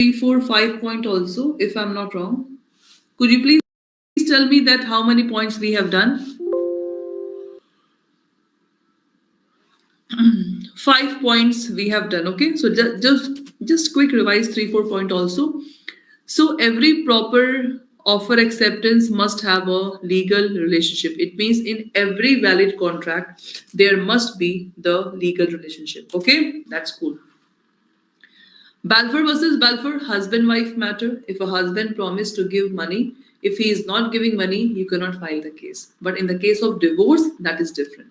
3, 4, 5 point also, if I'm not wrong. Could you please tell me that how many points we have done? 5 points we have done. Okay, so just quick revise 3, 4 point also. So every proper offer acceptance must have a legal relationship. It means in every valid contract there must be the legal relationship. Okay, that's cool. Balfour versus Balfour, husband-wife matter. If a husband promised to give money, if he is not giving money, you cannot file the case. But in the case of divorce, that is different.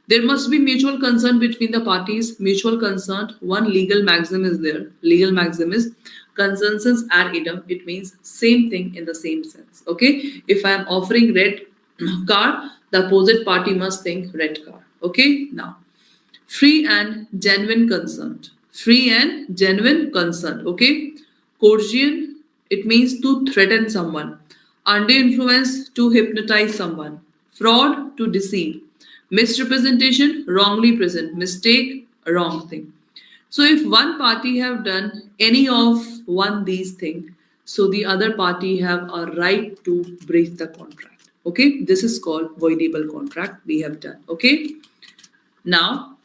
There must be mutual consent between the parties. Mutual consent, one legal maxim is there. Legal maxim is consensus ad idem. It means same thing in the same sense. Okay? If I am offering red car, the opposite party must think red car. Okay? Now, free and genuine consent. Free and genuine consent. Okay? Coercion, it means to threaten someone. Under influence, to hypnotize someone. Fraud, to deceive. Misrepresentation, wrongly present. Mistake, a wrong thing. So if one party have done any of one these things, so the other party have a right to breach the contract. Okay? This is called voidable contract we have done. Okay? Now,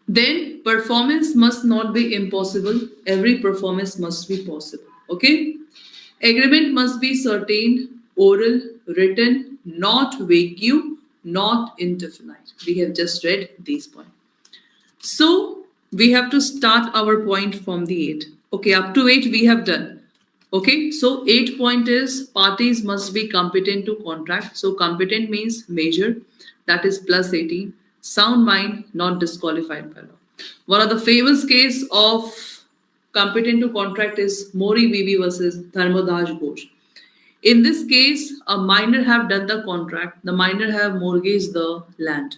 then performance must not be impossible. Every performance must be possible. Okay? Agreement must be certain, oral, written, not vague, not indefinite. We have just read these points. So we have to start our point from the 8. Okay, up to 8 we have done. Okay, so 8 point is parties must be competent to contract. So competent means major, that is plus 18. Sound mind, not disqualified by law. One of the famous case of competent to contract is Mori Bibi versus Dharmadaj Ghosh. In this case, a minor have done the contract, the minor have mortgaged the land.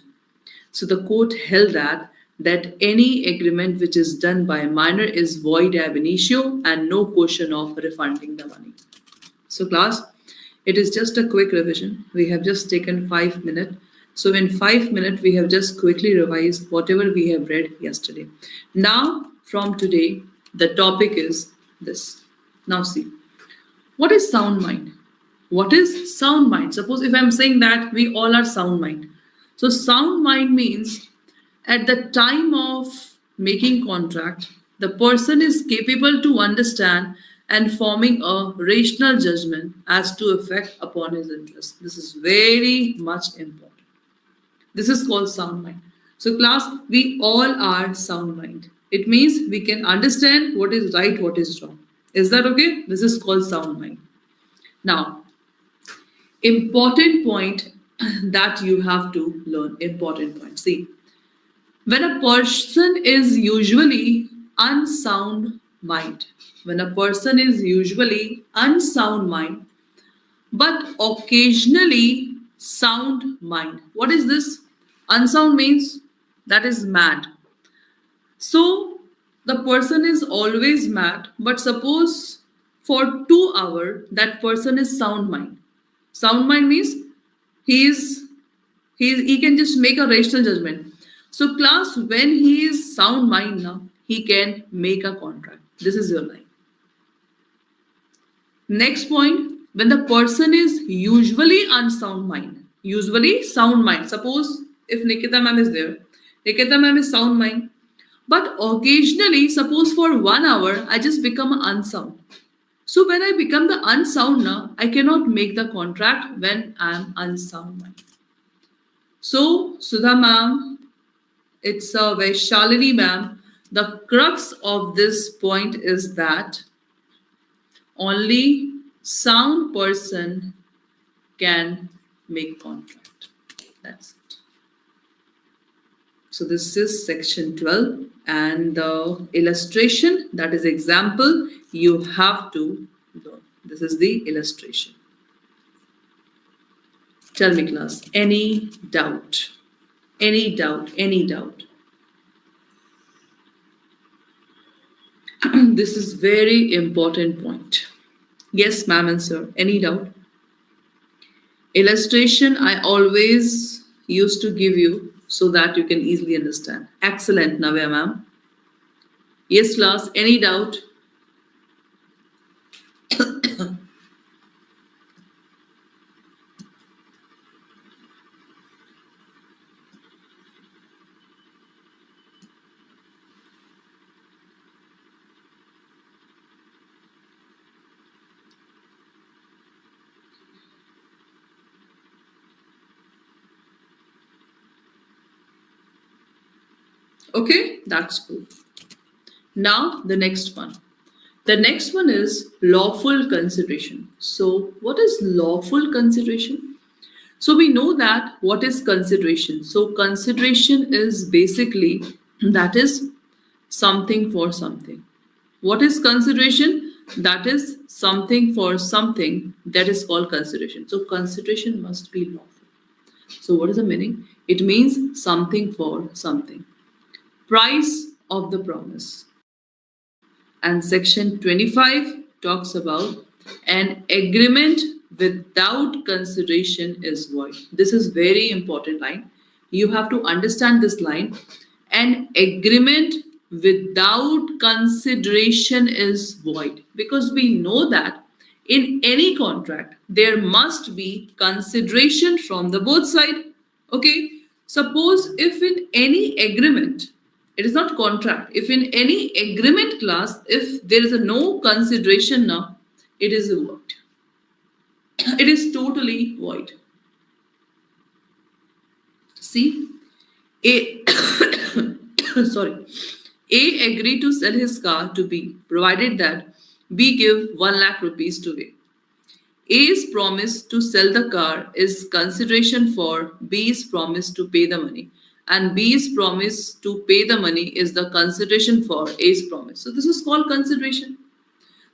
So the court held that any agreement which is done by a minor is void ab initio and no question of refunding the money. So class, it is just a quick revision. We have just taken 5 minutes. So in 5 minutes, we have just quickly revised whatever we have read yesterday. Now, from today, the topic is this. Now see, what is sound mind? What is sound mind? Suppose if I'm saying that we all are sound mind. So sound mind means at the time of making contract, the person is capable to understand and forming a rational judgment as to effect upon his interest. This is very much important. This is called sound mind. So class, we all are sound mind. It means we can understand what is right, what is wrong. Is that okay? This is called sound mind. Now, important point that you have to learn. Important point. See, when a person is usually unsound mind, when a person is usually unsound mind, but occasionally sound mind. What is this? Unsound means that is mad. So the person is always mad, but suppose for 2 hours that person is sound mind. Sound mind means he can just make a rational judgment. So class, when he is sound mind now, he can make a contract. This is your line. Next point, when the person is usually unsound mind, usually sound mind. Suppose if Nikkita ma'am is there, Nikkita ma'am is sound mind, but occasionally, suppose for 1 hour, I just become unsound. So when I become the unsound now, I cannot make the contract when I am unsound mind. So Sudha ma'am, it's a Vaishalini ma'am. The crux of this point is that only sound person can make contract. That's it. So this is section 12 and the illustration, that is example, you have to learn. This is the illustration. Tell me class, any doubt? Any doubt? Any doubt? This is very important point. Yes, ma'am and sir. Any doubt? Illustration I always used to give you so that you can easily understand. Excellent, Navya ma'am. Yes, class, any doubt? Okay, that's cool. Now, the next one. The next one is lawful consideration. So, what is lawful consideration? So, we know that what is consideration. So, consideration is basically that is something for something. What is consideration? That is something for something that is called consideration. So, consideration must be lawful. So, what is the meaning? It means something for something. Price of the promise. And section 25 talks about an agreement without consideration is void. This is very important line. You have to understand this line. An agreement without consideration is void, because we know that in any contract there must be consideration from the both side. Okay, suppose if in any agreement, it is not contract, if in any agreement class, if there is a no consideration now, it is void. It is totally void. See, a sorry, A agreed to sell his car to B, provided that B give 1 lakh rupees to A. A's promise to sell the car is consideration for B's promise to pay the money, and B's promise to pay the money is the consideration for A's promise. So this is called consideration.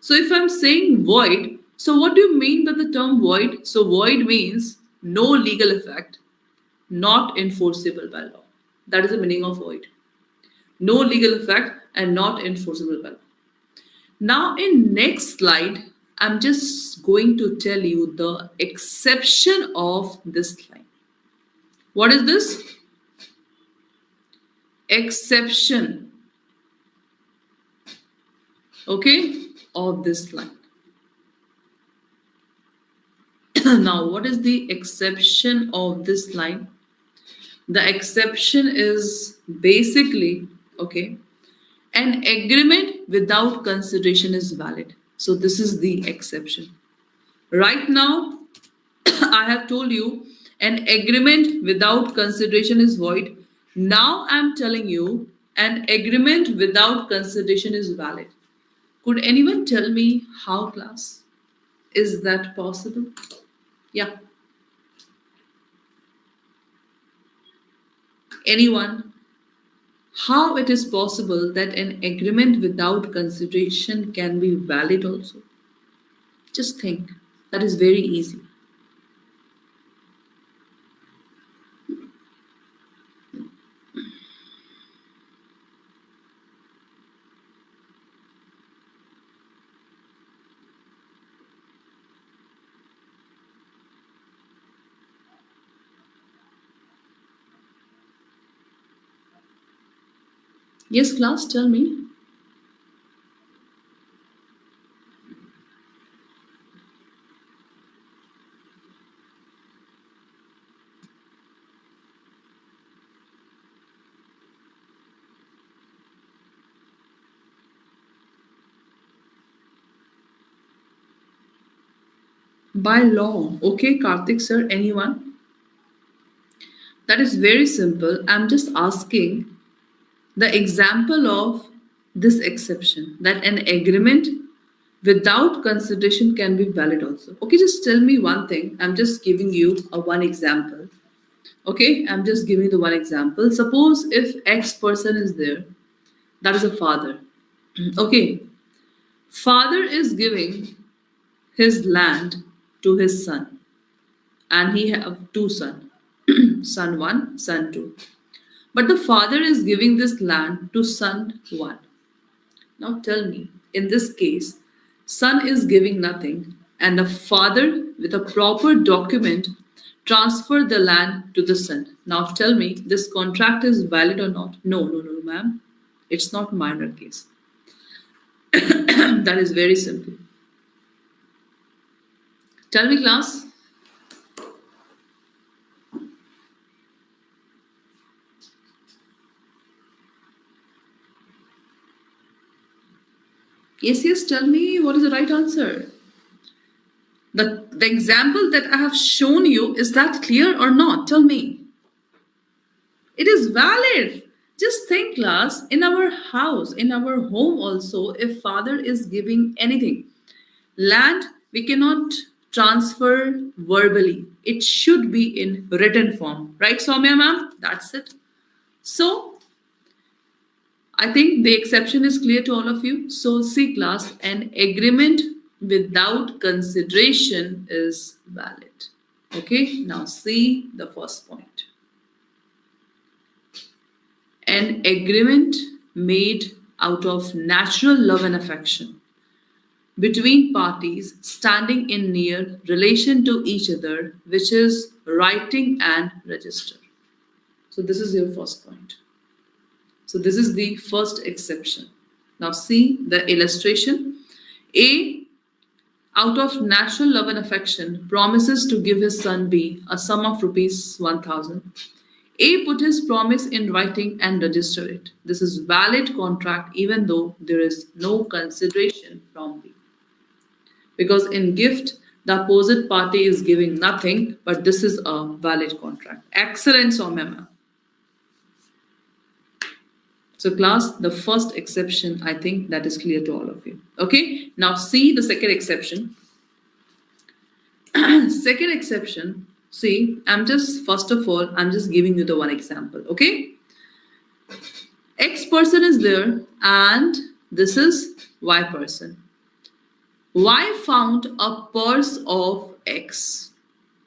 So if I'm saying void, so what do you mean by the term void? So void means no legal effect, not enforceable by law. That is the meaning of void. No legal effect and not enforceable by law. Now in next slide, I'm just going to tell you the exception of this line. What is this? Exception. Okay, of this line. Now, what is the exception of this line? The exception is basically, okay, an agreement without consideration is valid. So this is the exception. Right now, I have told you an agreement without consideration is void. Now I'm telling you an agreement without consideration is valid. Could anyone tell me how, class? Is that possible? Yeah. Anyone? How it is possible that an agreement without consideration can be valid also? Just think. That is very easy. Yes, class, tell me. By law. Okay, Karthik sir, anyone? That is very simple. I'm just asking the example of this exception, that an agreement without consideration can be valid also. Okay, just tell me one thing. I'm just giving you a one example. Okay, I'm just giving the one example. Suppose if X person is there, that is a father. Okay, father is giving his land to his son, and he have two sons, son 1, son 2. But the father is giving this land to son 1. Now tell me, in this case, son is giving nothing, and the father, with a proper document, transfer the land to the son. Now tell me, this contract is valid or not? No, no, no, ma'am. It's not minor case. That is very simple. Tell me, class. Yes, tell me what is the right answer. The example that I have shown you, is that clear or not? Tell me. It is valid. Just think, class, in our house, in our home also, if father is giving anything, land, we cannot transfer verbally. It should be in written form. Right, Soumya ma'am? That's it. So, I think the exception is clear to all of you. So, see, class, an agreement without consideration is valid. Okay, now see the first point. An agreement made out of natural love and affection between parties standing in near relation to each other, which is writing and register. So, this is your first point. So, this is the first exception. Now, see the illustration. A, out of natural love and affection, promises to give his son B a sum of rupees 1000. A put his promise in writing and register it. This is valid contract even though there is no consideration from B. Because in gift, the opposite party is giving nothing, but this is a valid contract. Excellent, Soumya ma'am. So class, the first exception, I think that is clear to all of you. Okay, now see the second exception. Second exception, see, first of all, I'm just giving you the one example, okay? X person is there and this is Y person. Y found a purse of X.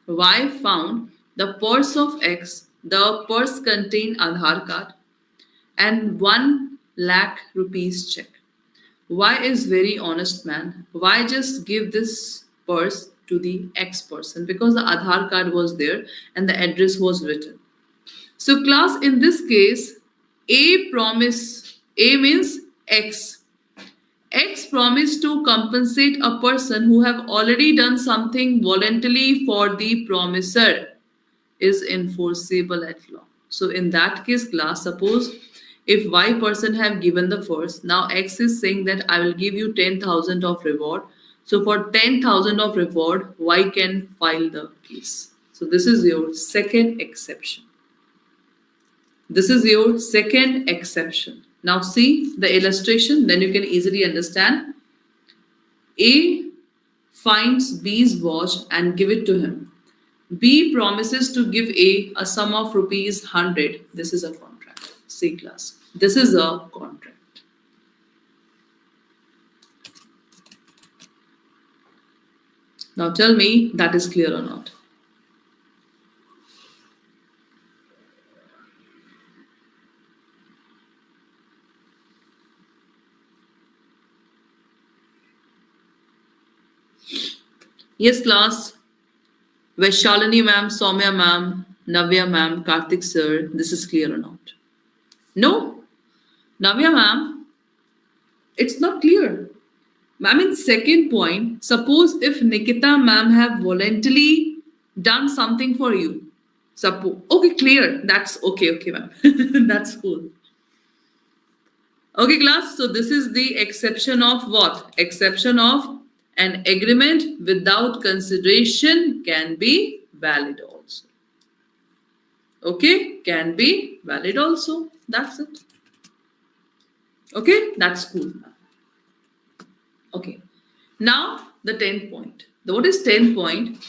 Y found the purse of X. The purse contained Aadhaar card and 1 lakh rupees check. Y is very honest man. Why just give this purse to the X person? Because the Aadhaar card was there and the address was written. So class, in this case, A means X. X promised to compensate a person who have already done something voluntarily for the promiser is enforceable at law. So in that case, class, suppose if Y person have given the first, now X is saying that I will give you 10,000 of reward. So for 10,000 of reward, Y can file the case. So this is your second exception. This is your second exception. Now see the illustration, then you can easily understand. A finds B's watch and give it to him. B promises to give A sum of rupees 100. This is a contract. See class. This is a contract. Now tell me that is clear or not. Yes, class. Vaishalini ma'am, Soumya ma'am, Navya ma'am, Karthik sir, this is clear or not? No? Navya ma'am, it's not clear. Ma'am, in second point, suppose if Nikkita ma'am have voluntarily done something for you. Suppose, okay, clear. That's okay, ma'am. That's cool. Okay, class. So this is the exception of what? Exception of an agreement without consideration can be valid also. Okay, can be valid also. That's it. Okay, that's cool. Okay, now the 10th point. What is 10th point?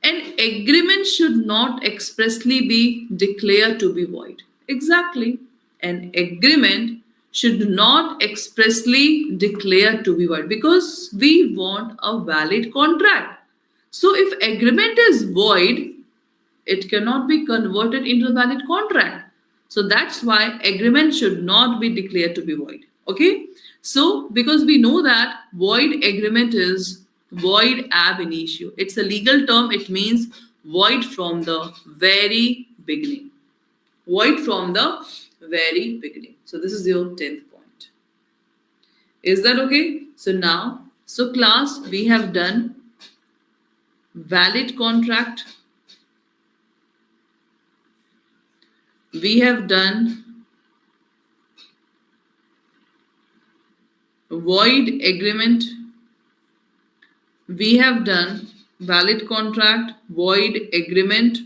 An agreement should not expressly be declared to be void. Exactly. An agreement should not expressly declare to be void because we want a valid contract. So if agreement is void, it cannot be converted into a valid contract. So that's why agreement should not be declared to be void. Okay. So because we know that void agreement is void ab initio. It's a legal term. It means void from the very beginning. Void from the very beginning. So this is your 10th point. Is that okay? So class, we have done valid contract, we have done void agreement, we have done valid contract, void agreement,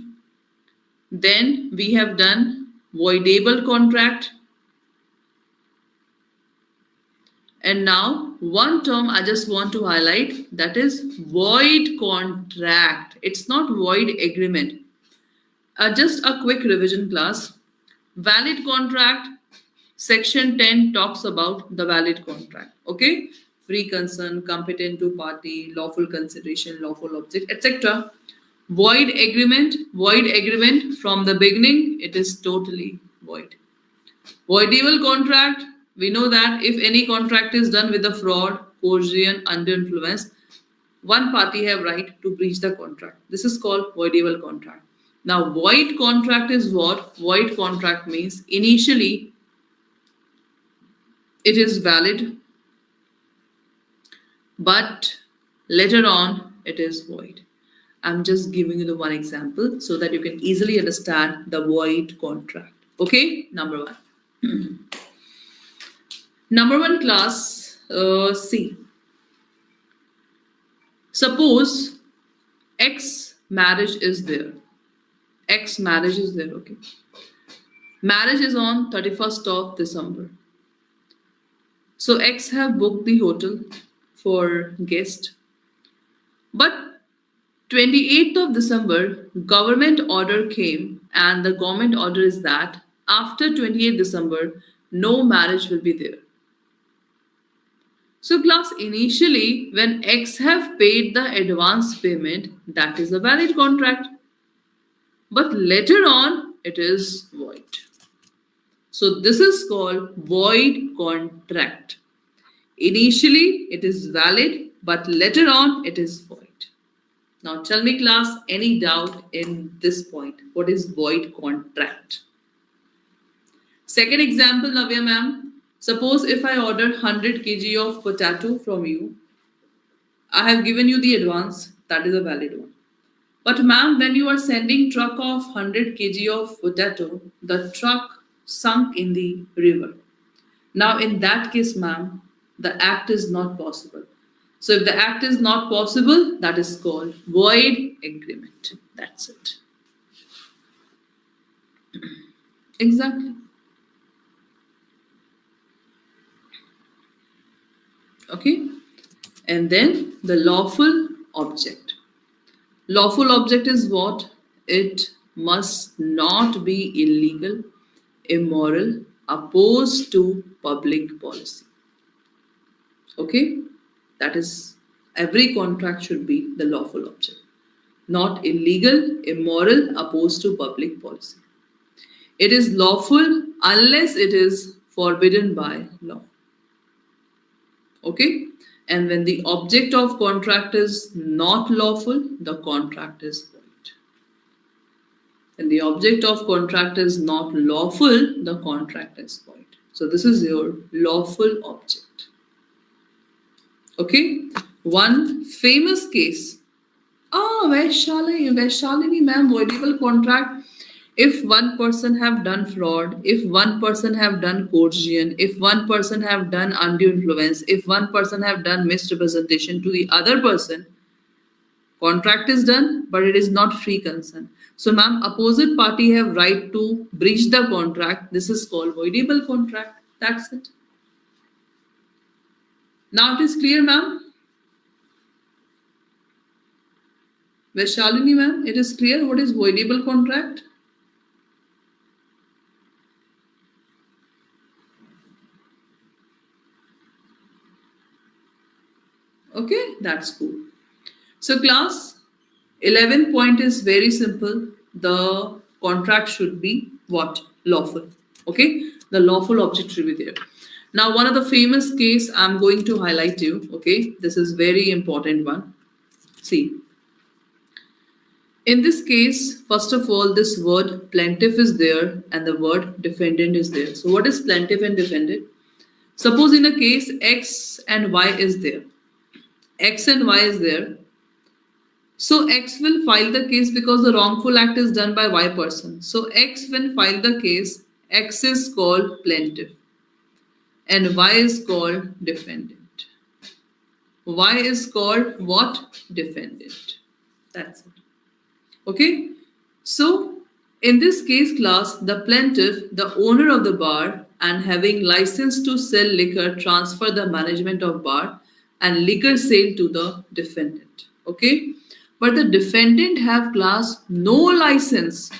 then we have done voidable contract. And now one term I just want to highlight, that is void contract. It's not void agreement. Just a quick revision class. Valid contract, section 10 talks about the valid contract. Okay, free concern, competent to party, lawful consideration, lawful object, etc. Void agreement from the beginning, it is totally void. Voidable contract, we know that if any contract is done with a fraud, coercion, undue influence, one party have right to breach the contract. This is called voidable contract. Now, void contract is what? Void contract means initially it is valid, but later on it is void. I'm just giving you the one example so that you can easily understand the void contract. Okay, number one. Number one class, C. Suppose X marriage is there. X marriage is there, okay. Marriage is on 31st of December. So X have booked the hotel for guest. But 28th of December, government order came, and the government order is that after 28th December, no marriage will be there. So class, initially when X have paid the advance payment, that is a valid contract. But later on, it is void. So this is called void contract. Initially, it is valid, but later on, it is void. Now tell me class, any doubt in this point? What is void contract? Second example, Navya ma'am. Suppose if I order 100 kg of potato from you, I have given you the advance, that is a valid one. But ma'am, when you are sending truck of 100 kg of potato, the truck sunk in the river. Now in that case, ma'am, the act is not possible. So if the act is not possible, that is called void agreement. That's it. Exactly. Okay. And then the lawful object. Lawful object is what? It must not be illegal, immoral, opposed to public policy. Okay? That is, every contract should be the lawful object. Not illegal, immoral, opposed to public policy. It is lawful unless it is forbidden by law. Okay? And when the object of contract is not lawful, the contract is void. When the object of contract is not lawful, the contract is void. So this is your lawful object. Okay? One famous case. Vaishalini ma'am, voidable contract. If one person have done fraud, if one person have done coercion, if one person have done undue influence, if one person have done misrepresentation to the other person, contract is done, but it is not free consent. So ma'am, opposite party have right to breach the contract. This is called voidable contract. That's it. Now it is clear, ma'am? Vaishalini ma'am, it is clear what is voidable contract? Okay, that's cool. So class, 11th point is very simple. The contract should be what? Lawful. Okay, the lawful object should be there. Now, one of the famous case I'm going to highlight to you. Okay, this is very important one. See, in this case, first of all, this word plaintiff is there and the word defendant is there. So what is plaintiff and defendant? Suppose in a case X and Y is there. X and Y is there. So X will file the case because the wrongful act is done by Y person. So X when file the case, X is called plaintiff and Y is called defendant. Y is called what? Defendant. That's it. Okay. So in this case class, the plaintiff, the owner of the bar and having license to sell liquor transfer the management of bar and liquor sale to the defendant. Okay. But the defendant have class no license.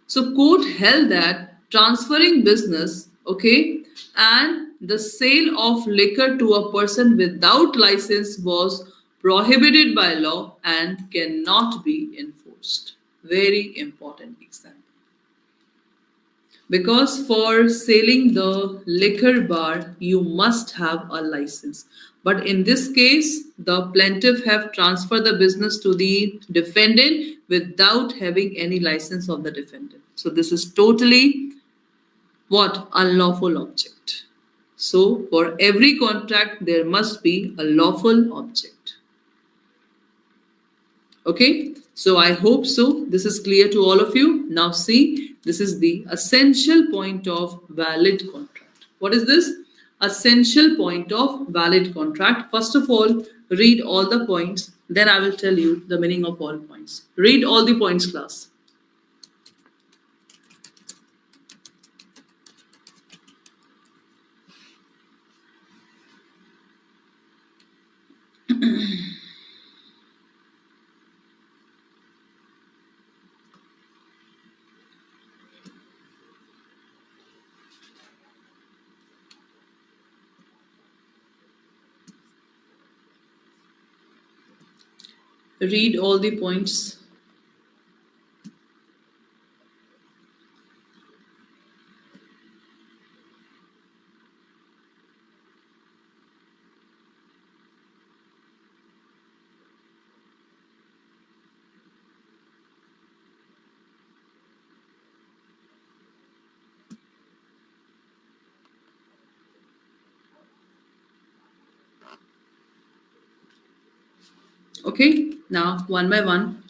So court held that transferring business, okay, and the sale of liquor to a person without license was prohibited by law and cannot be enforced. Very important example. Because for selling the liquor bar, you must have a license. But in this case, the plaintiff have transferred the business to the defendant without having any license of the defendant. So this is totally what? Unlawful object. So for every contract, there must be a lawful object. Okay, so I hope so. This is clear to all of you. Now see, this is the essential point of valid contract. What is this? Essential point of valid contract. First of all, read all the points. Then I will tell you the meaning of all points. Read all the points, class. Read all the points. Okay, now one by one.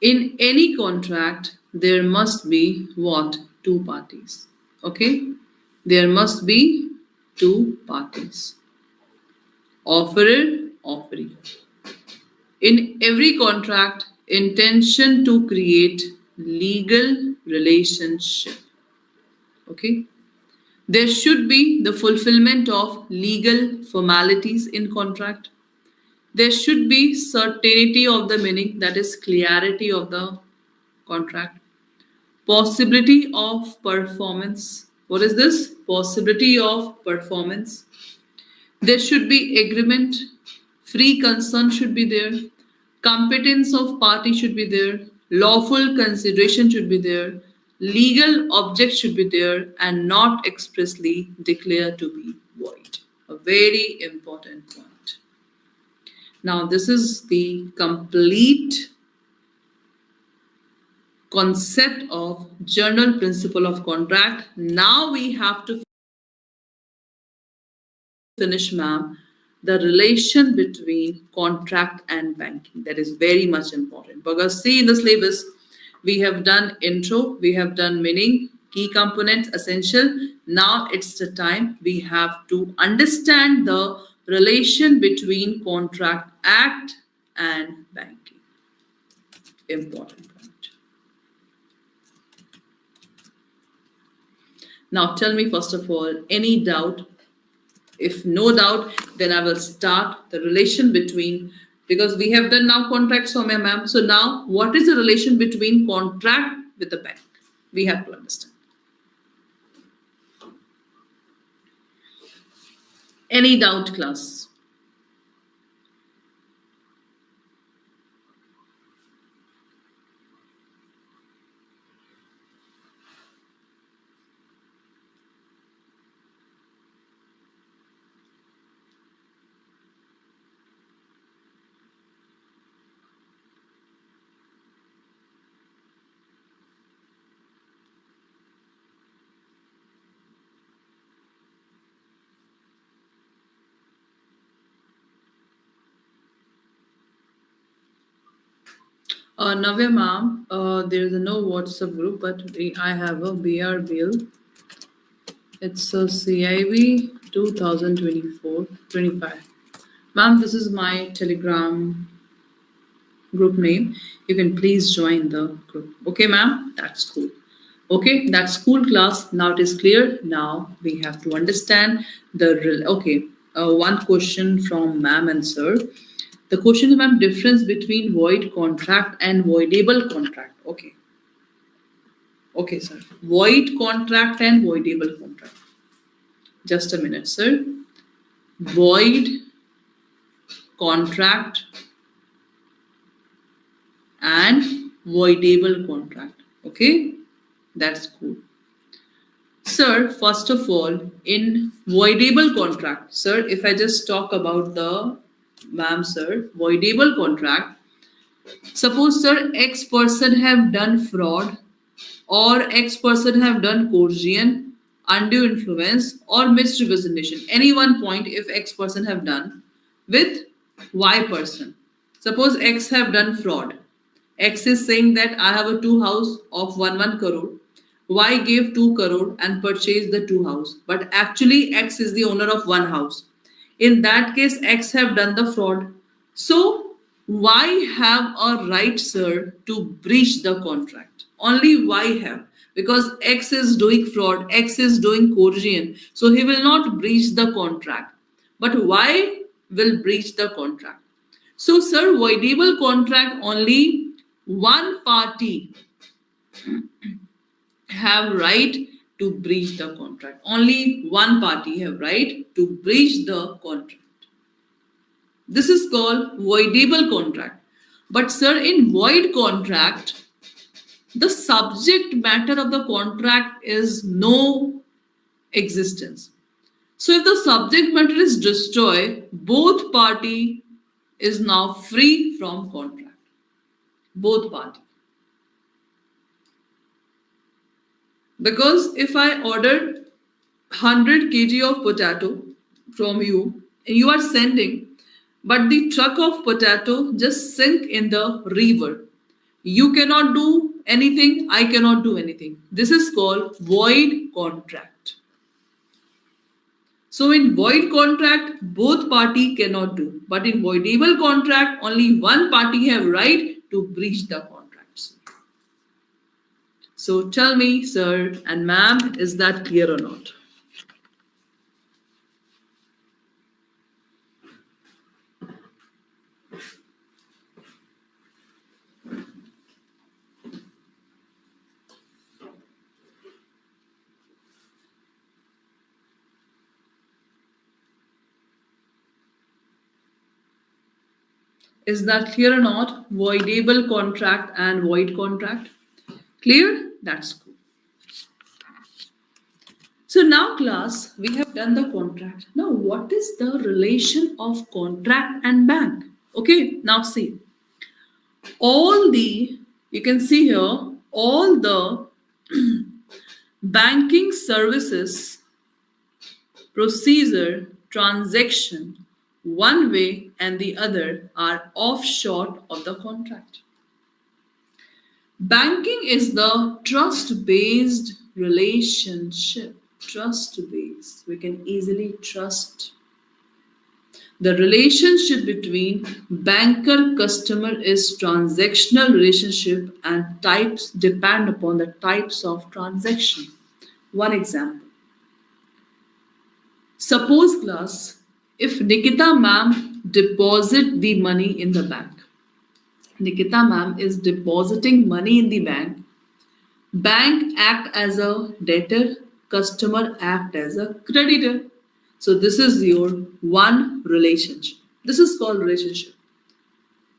In any contract, there must be what? Two parties. Okay, there must be two parties. Offerer, offeree. In every contract, intention to create legal relationship. Okay, there should be the fulfillment of legal formalities in contract. There should be certainty of the meaning, that is clarity of the contract. Possibility of performance. What is this? Possibility of performance. There should be agreement. Free consent should be there. Competence of party should be there. Lawful consideration should be there. Legal object should be there and not expressly declared to be void. A very important point. Now, this is the complete concept of general principle of contract. Now we have to finish, ma'am, the relation between contract and banking. That is very much important because see in the syllabus, we have done intro, we have done meaning, key components, essential. Now it's the time we have to understand the relation between contract act and banking. Important point. Now tell me first of all, any doubt? If no doubt, then I will start the relation between, because we have done now contracts for my ma'am. So now what is the relation between contract with the bank? We have to understand. Any doubt, class? Navya ma'am, there is no WhatsApp group, but I have a BRBL. It's a CIB 2024-25. Ma'am, this is my Telegram group name. You can please join the group. Okay, ma'am? That's cool. Okay, that's cool class. Now it is clear. Now we have to understand okay. One question from ma'am and sir. The question is, ma'am, difference between void contract and voidable contract. Okay. Okay, sir. Void contract and voidable contract. Just a minute, sir. Void contract and voidable contract. Okay, that's cool. Sir, first of all, in voidable contract, sir, if I just talk about the ma'am, sir, voidable contract, suppose, sir, X person have done fraud or X person have done coercion, undue influence or misrepresentation. Any one point if X person have done with Y person. Suppose X have done fraud. X is saying that I have a two house of 1 crore. Y gave 2 crore and purchased the two house. But actually X is the owner of one house. In that case, X have done the fraud. So Y have a right, sir, to breach the contract. Only Y have. Because X is doing fraud, X is doing coercion. So he will not breach the contract. But Y will breach the contract. So, sir, voidable contract, only one party have right to breach the contract. Only one party have right to breach the contract. This is called voidable contract. But, sir, in void contract, the subject matter of the contract is no existence. So if the subject matter is destroyed, both party is now free from contract. Both party. Because if I ordered 100 kg of potato from you and you are sending, but the truck of potato just sink in the river. You cannot do anything, I cannot do anything. This is called void contract. So in void contract, both party cannot do. But in voidable contract, only one party have right to breach the contracts. So tell me, sir and ma'am, is that clear or not? Is that clear or not? Voidable contract and void contract. Clear? That's cool. So now class, we have done the contract. Now what is the relation of contract and bank? Okay, now see. You can see here, all the banking services, procedure, transaction, one way and the other are offshore of the contract. Banking is the trust-based relationship. Trust-based. We can easily trust. The relationship between banker-customer is transactional relationship and types depend upon the types of transaction. One example. Suppose class, if Nikkita ma'am deposit the money in the bank. Nikkita ma'am is depositing money in the bank. Bank act as a debtor, customer act as a creditor. So this is your one relationship. This is called relationship.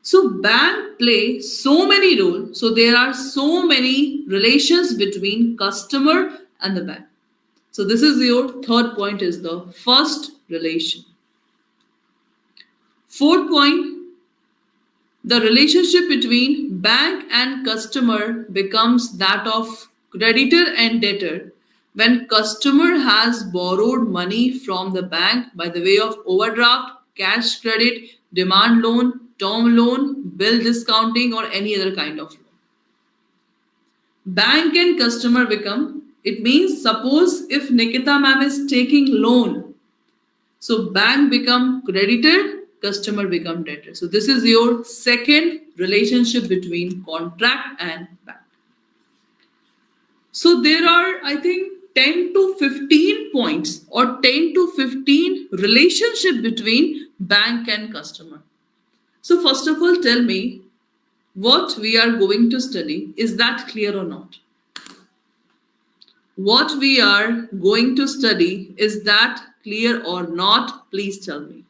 So bank play so many roles. So there are so many relations between customer and the bank. So this is your third point, is the first relation. Fourth point, the relationship between bank and customer becomes that of creditor and debtor when customer has borrowed money from the bank by the way of overdraft, cash credit, demand loan, term loan, bill discounting, or any other kind of loan. Bank and customer become, it means suppose if Nikita ma'am is taking loan, so bank become creditor, customer become debtor. So this is your second relationship between contract and bank. So there are, I think, 10 to 15 points or 10 to 15 relationship between bank and customer. So first of all, tell me what we are going to study. Is that clear or not? What we are going to study, is that clear or not? Please tell me.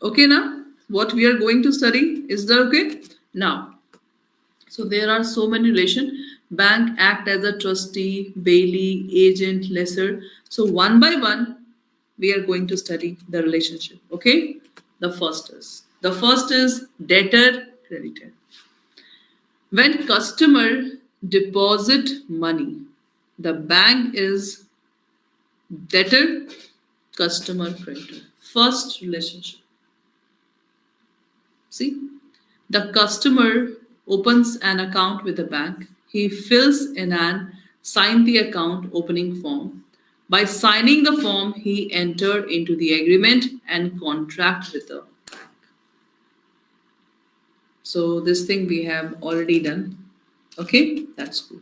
Okay, now what we are going to study, is that okay? Now, so there are so many relation. Bank act as a trustee, bailey, agent, lessor. So one by one, we are going to study the relationship. Okay, the first is debtor creditor. When customer deposit money, the bank is debtor, customer creditor. First relationship. See, the customer opens an account with the bank. He fills in and signs the account opening form. By signing the form, he entered into the agreement and contract with the bank. So this thing we have already done. Okay, that's cool.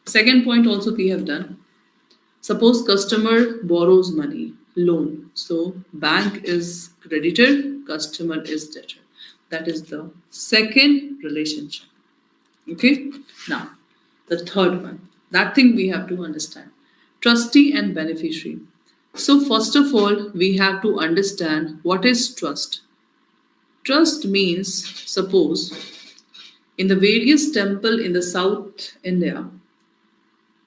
Second point also we have done. Suppose customer borrows money, loan. So bank is creditor, customer is debtor. That is the second relationship. Okay. Now, the third one. That thing we have to understand. Trustee and beneficiary. So first of all, we have to understand what is trust. Trust means, suppose, in the various temple in the South India,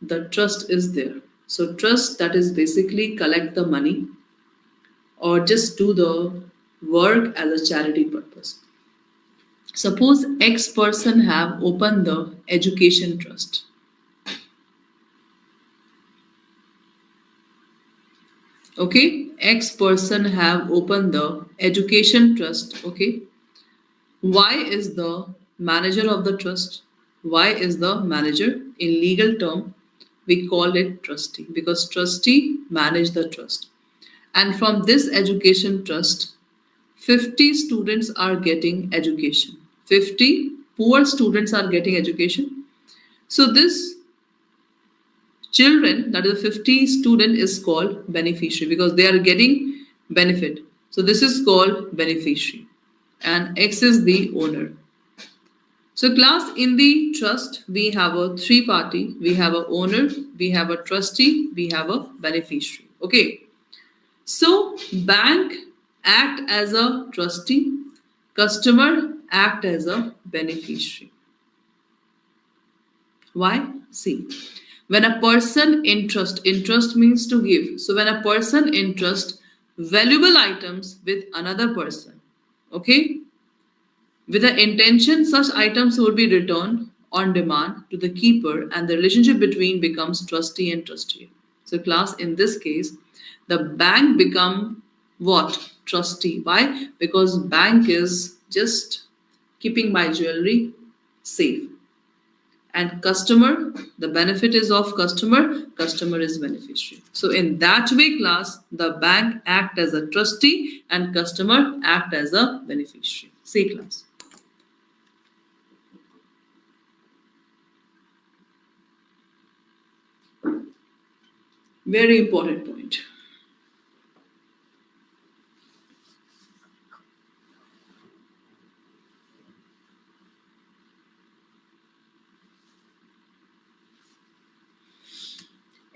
the trust is there. So trust, that is basically collect the money or just do the work as a charity purpose. Suppose X person have opened the education trust. Okay, X person have opened the education trust. Okay, Y is the manager of the trust. Y is the manager. In legal term, we call it trustee because trustee manage the trust. And from this education trust, 50 students are getting education. 50 poor students are getting education. So this children, that is 50 student, is called beneficiary because they are getting benefit. So this is called beneficiary. And X is the owner. So class, in the trust, we have a three party. We have a owner, we have a trustee, we have a beneficiary. Okay. So bank act as a trustee, customer act as a beneficiary. Why? See, when a person interest means to give. So when a person entrust valuable items with another person, okay, with the intention such items would be returned on demand to the keeper and the relationship between becomes trustee and trustee. So class, in this case, the bank become what? Trustee. Why? Because bank is just keeping my jewelry safe. And customer, the benefit is of customer is beneficiary. So in that way, class, the bank act as a trustee and customer act as a beneficiary. See class. Very important point.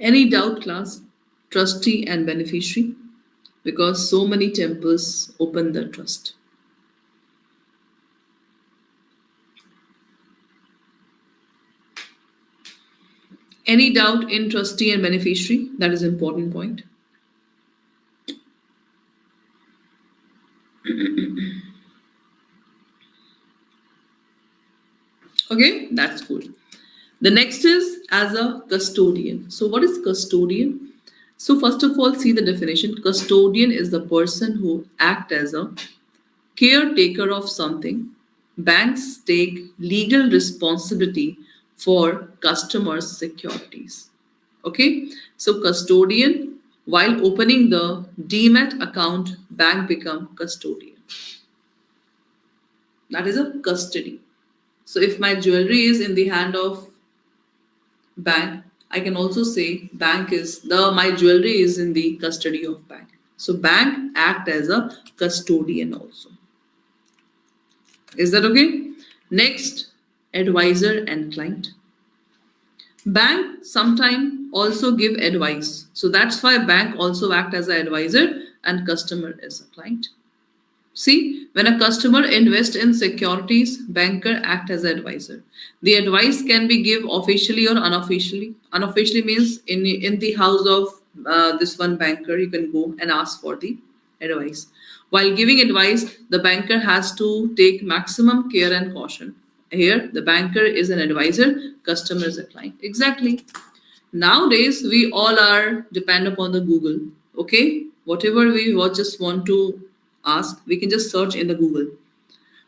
Any doubt, class? Trustee and beneficiary? Because so many temples open the trust. Any doubt in trustee and beneficiary? That is important point. Okay, that's cool. The next is as a custodian. So, what is custodian? So, first of all, see the definition. Custodian is the person who act as a caretaker of something. Banks take legal responsibility for customers' securities. Okay, so custodian, while opening the demat account, bank become custodian. That is a custody. So if my jewelry is in the hand of bank, I can also say bank is the my jewelry is in the custody of bank. So bank act as a custodian also. Is that okay? Next, advisor and client. Bank sometime also give advice. So that's why bank also act as an advisor and customer is a client. See, when a customer invests in securities, banker act as an advisor. The advice can be give officially or unofficially. Unofficially means in the house of this one banker, you can go and ask for the advice. While giving advice, the banker has to take maximum care and caution. Here, the banker is an advisor, customer is a client. Exactly. Nowadays, we all are depend upon the Google. Okay, whatever we just want to ask, we can just search in the Google.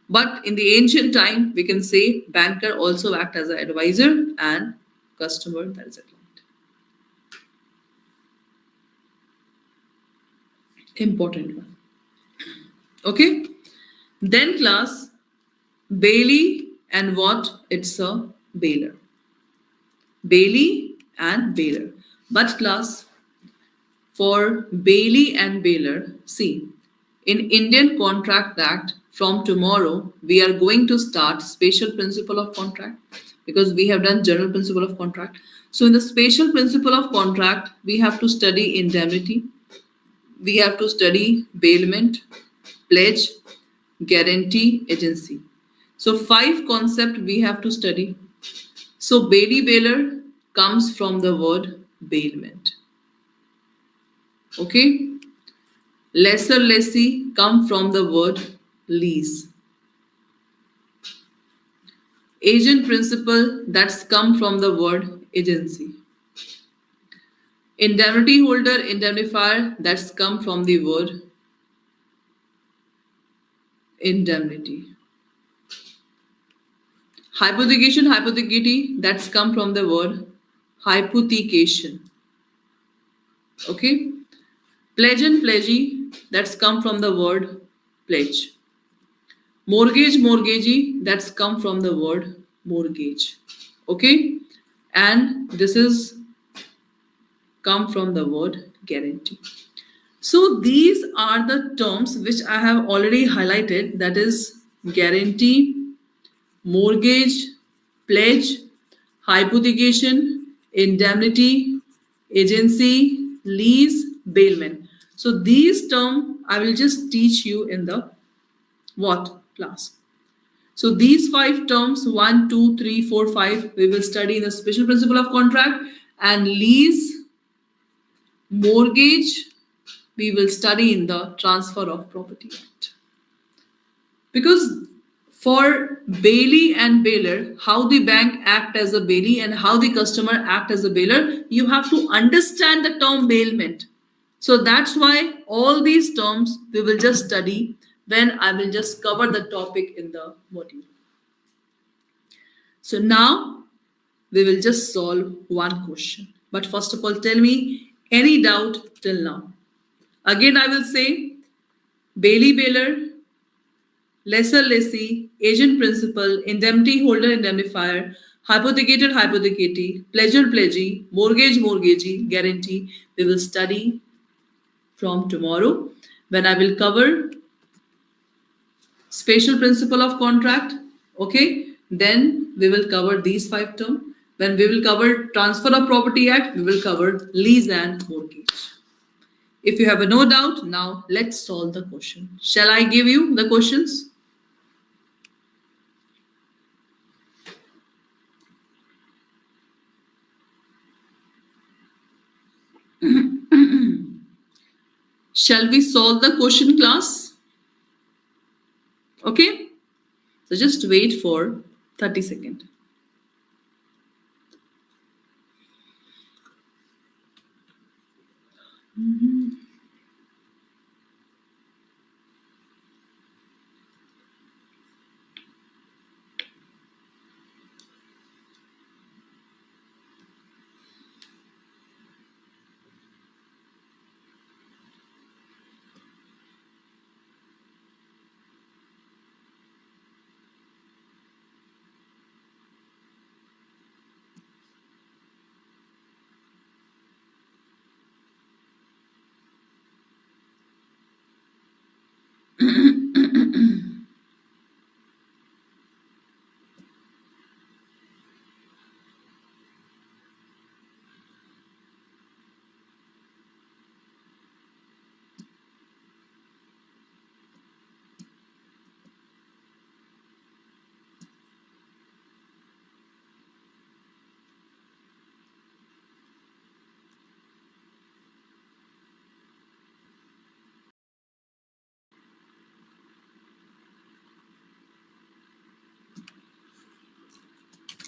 But in the ancient time, we can say banker also act as an advisor and customer, that is a client. Important one. Okay. Then class, Bailey and what? It's a bailer. Bailey and bailer. But class, for Bailey and bailer, see, in Indian Contract Act, from tomorrow, we are going to start special principle of contract because we have done general principle of contract. So in the special principle of contract, we have to study indemnity, we have to study bailment, pledge, guarantee, agency. So 5 concepts we have to study. So Bailey bailer comes from the word bailment. Okay. Lesser lessee come from the word lease. Agent principal, that's come from the word agency. Indemnity holder, indemnifier, that's come from the word indemnity. Hypothecation, hypothecity, that's come from the word hypothecation. Okay. Pledge and pledgee, that's come from the word pledge. Mortgage, mortgagee, that's come from the word mortgage. Okay. And this is come from the word guarantee. So these are the terms which I have already highlighted, that is guarantee, mortgage, pledge, hypothecation, indemnity, agency, lease, bailment. So these terms I will just teach you in the what class. So these 5 terms 1, 2, 3, 4, 5 we will study in the special principle of contract, and lease, mortgage we will study in the Transfer of Property Act. Because for Bailey and bailer, how the bank act as a Bailey and how the customer act as a bailer, you have to understand the term bailment. So that's why all these terms we will just study when I will just cover the topic in the module. So now we will just solve one question. But first of all, tell me any doubt till now. Again, I will say Bailey bailer, lesser lessee, agent principal, indemnity holder, indemnifier, hypothecated, hypothecatee, pledger, pledgee, mortgage, mortgagee, guarantee. We will study from tomorrow when I will cover special principle of contract. Okay, then we will cover these 5 terms. When we will cover Transfer of Property Act, we will cover lease and mortgage. If you have no doubt, now let's solve the question. Shall I give you the questions? Shall we solve the question, class? Okay. So just wait for 30 seconds.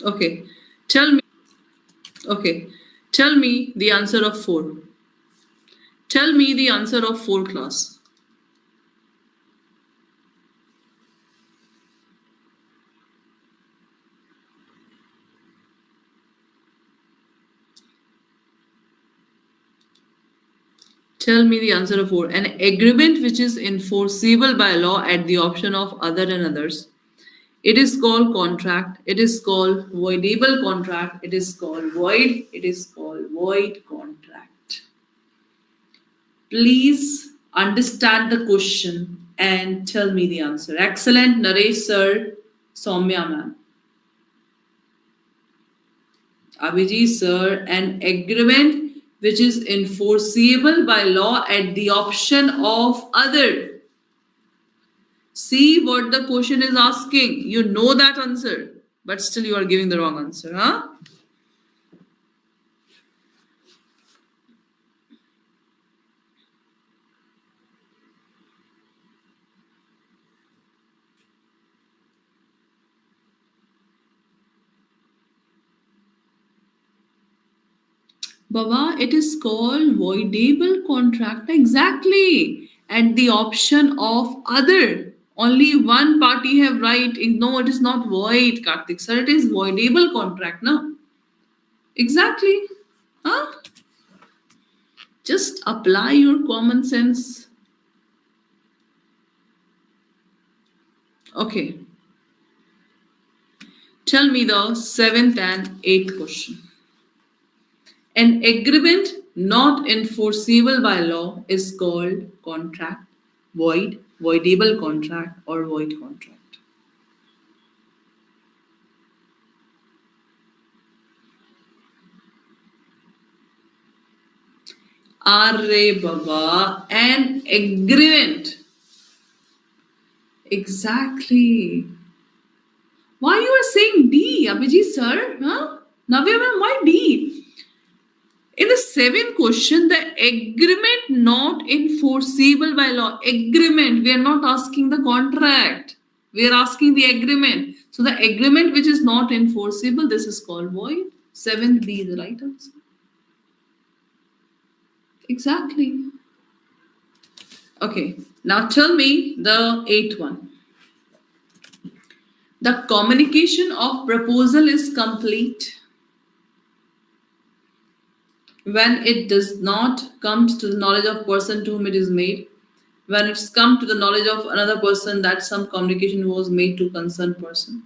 Okay. Tell me. Okay. Tell me the answer of 4. Tell me the answer of 4 class. Tell me the answer of 4. An agreement which is enforceable by law at the option of other and others. It is called contract. It is called voidable contract. It is called void. It is called void contract. Please understand the question and tell me the answer. Excellent, Naresh sir, Soumya ma'am. Abhijit sir, an agreement which is enforceable by law at the option of other. See what the question is asking. You know that answer, but still you are giving the wrong answer, huh? Baba, it is called voidable contract. Exactly. At the option of other. Only one party have right. No, it is not void, Kartik sir. It is voidable contract, no? Exactly. Huh? Just apply your common sense. Okay. Tell me the 7th and 8th question. An agreement not enforceable by law is called contract, void, voidable contract, or void contract. Arre Baba, an agreement. Exactly. Why you are saying D, Abhijit sir? Huh? Navya ma'am, why D? In the 7th question, the agreement not enforceable by law. Agreement. We are not asking the contract. We are asking the agreement. So the agreement which is not enforceable, this is called void. 7th B is the right answer. Exactly. Okay. Now tell me the 8th one. The communication of proposal is complete when it does not come to the knowledge of person to whom it is made, when it's come to the knowledge of another person that some communication was made to concerned person,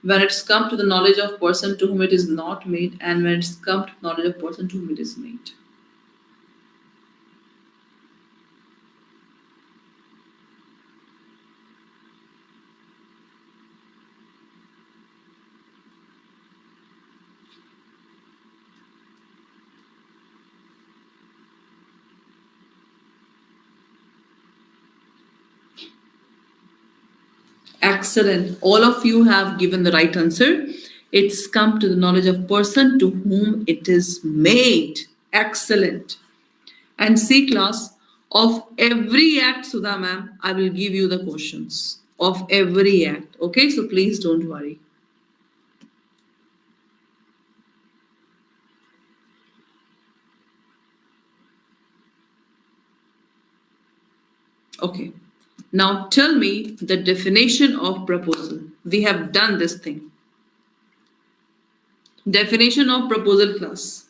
when it's come to the knowledge of person to whom it is not made, and when it's come to knowledge of person to whom it is made. Excellent. All of you have given the right answer. It's come to the knowledge of person to whom it is made. Excellent. And C class, of every act, Sudha ma'am, I will give you the questions of every act. Okay, so please don't worry. Okay. Now tell me the definition of proposal. We have done this thing. Definition of proposal class.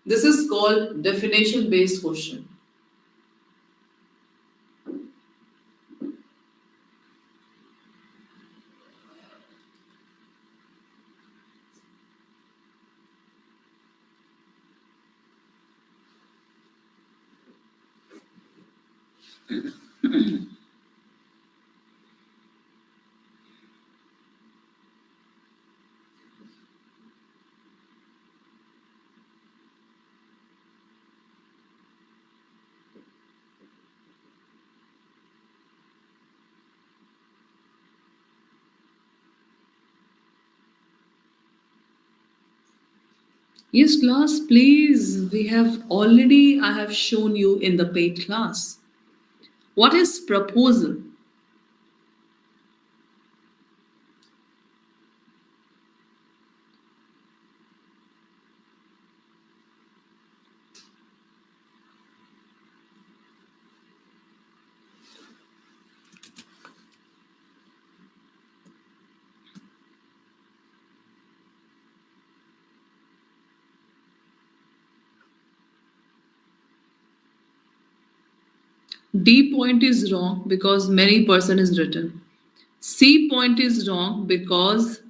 This is called definition based question. Yes, class, please. I have shown you in the paid class. What is proposal? D point is wrong because many person is written. C point is wrong because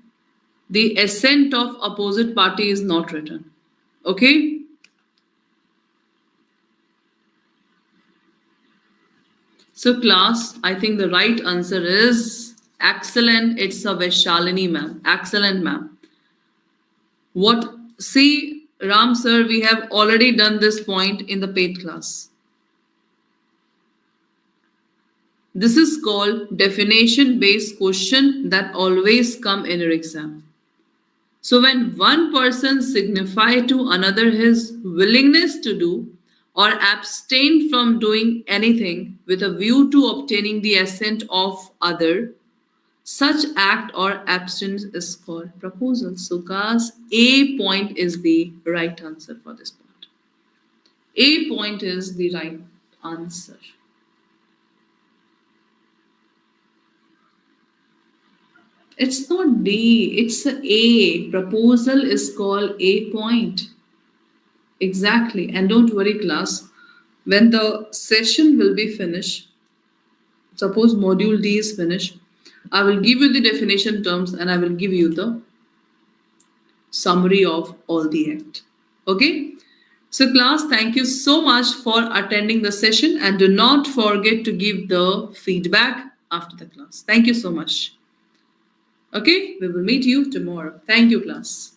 the assent of opposite party is not written. Okay? So class, I think the right answer is excellent. It's a Vaishalini ma'am. Excellent ma'am. What? See, Ram sir, we have already done this point in the paid class. This is called definition based question that always come in your exam. So when one person signify to another his willingness to do or abstain from doing anything with a view to obtaining the assent of other, such act or abstinence is called proposal. So guys, A point is the right answer for this point. A point is the right answer. It's not D, it's a A. Proposal is called A point. Exactly. And don't worry, class. When the session will be finished, suppose module D is finished, I will give you the definition terms and I will give you the summary of all the act. Okay? So, class, thank you so much for attending the session and do not forget to give the feedback after the class. Thank you so much. Okay? We will meet you tomorrow. Thank you, class.